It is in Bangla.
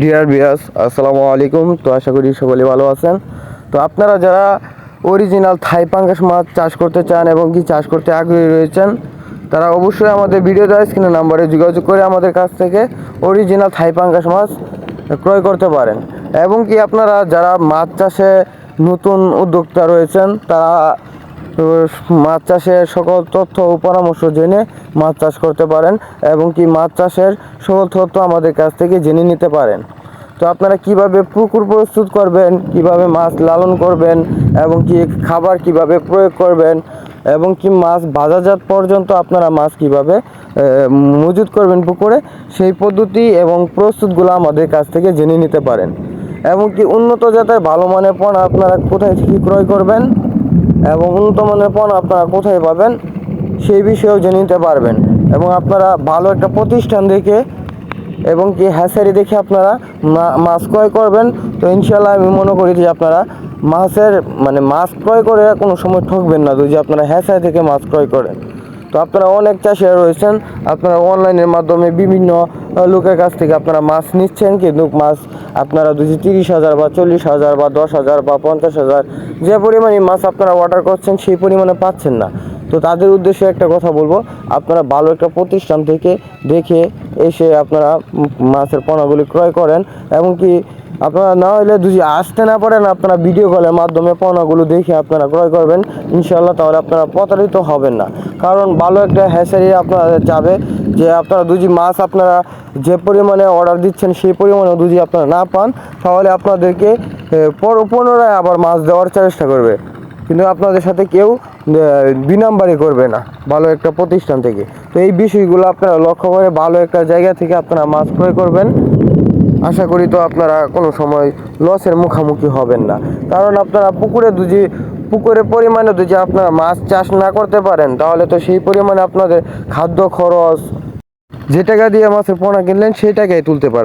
ডিয়ার ভিউয়ার্স, আসসালামু আলাইকুম। তো আশা করি সকলে ভালো আছেন। তো আপনারা যারা অরিজিনাল থাই পাঙ্গাস মাছ চাষ করতে চান এবং কি চাষ করতে আগ্রহী রয়েছেন, তারা অবশ্যই আমাদের ভিডিও দেওয়া স্ক্রিনে নাম্বারে যোগাযোগ করে আমাদের কাছ থেকে অরিজিনাল থাই পাঙ্গাস মাছ ক্রয় করতে পারেন। এবং কি আপনারা যারা মাছ চাষে নতুন উদ্যোক্তা রয়েছেন, তারা মাছ চাষের সকল তথ্য ও পরামর্শ জেনে মাছ চাষ করতে পারেন এবং কি মাছ চাষের সকল তথ্য আমাদের কাছ থেকে জেনে নিতে পারেন। তো আপনারা কিভাবে পুকুর প্রস্তুত করবেন, কিভাবে মাছ লালন করবেন এবং কি খাবার কিভাবে প্রয়োগ করবেন এবং কি মাছ বাজারজাত পর্যন্ত আপনারা মাছ কিভাবে মজুত করবেন পুকুরে, সেই পদ্ধতি এবং প্রস্তুতগুলো আমাদের কাছ থেকে জেনে নিতে পারেন। এবং কি উন্নত জাতের ভালো মানের পোনা আপনারা কোথায় থেকে ক্রয় করবেন এবং উন্নত মানের পণ্য আপনারা কোথায় পাবেন সেই বিষয়েও জেনে নিতে পারবেন। এবং আপনারা ভালো একটা প্রতিষ্ঠান দেখে এবং কি হ্যাচারি দেখে আপনারা মাছ ক্রয় করবেন। তো ইনশাল্লাহ আমি মনে করি যে আপনারা মাছ ক্রয় করে কোনো সময় ঠকবেন না যদি আপনারা হ্যাচারি থেকে মাছ ক্রয় করেন। তো আপনারা অনেক চাষিরা রয়েছেন, আপনারা অনলাইনের মাধ্যমে বিভিন্ন লোকের কাছ থেকে আপনারা মাছ নিচ্ছেন, কিন্তু মাছ আপনারা 30,000 বা 40,000 বা 10,000 বা 50,000 যে পরিমাণে মাছ আপনারা অর্ডার করছেন সেই পরিমাণে পাচ্ছেন না। তো তাদের উদ্দেশ্যে একটা কথা বলবো, আপনারা ভালো একটা প্রতিষ্ঠান থেকে দেখে এসে আপনারা মাছের পণ্যগুলি ক্রয় করেন। এবং কি আপনারা না হলে যদি আসতে না পারেন, আপনারা ভিডিও কলের মাধ্যমে পণ্যগুলো দেখে আপনারা ক্রয় করবেন ইনশাল্লাহ। তাহলে আপনারা প্রতারিত হবেন না, কারণ ভালো একটা হ্যাচারি আপনাদের যাবে যে আপনারা যদি মাছ আপনারা যে পরিমাণে অর্ডার দিচ্ছেন সেই পরিমাণে যদি আপনারা না পান, তাহলে আপনাদেরকে পুনরায় আবার মাছ দেওয়ার চেষ্টা করবে, কিন্তু আপনাদের সাথে কেউ দুই নাম্বারই করবে না ভালো একটা প্রতিষ্ঠান থেকে। তো এই বিষয়গুলো আপনারা লক্ষ্য করে ভালো একটা জায়গা থেকে আপনারা মাছ ক্রয় করবেন। আশা করি তো আপনারা কোনো সময় লসের মুখোমুখি হবেন না, কারণ আপনারা পুকুরের পরিমাণে যদি আপনারা মাছ চাষ না করতে পারেন, তাহলে তো সেই পরিমাণে আপনাদের খাদ্য খরচ যে টাকা দিয়ে মাছের পোনা কিনলেন সেই টাকাই তুলতে পারবেন।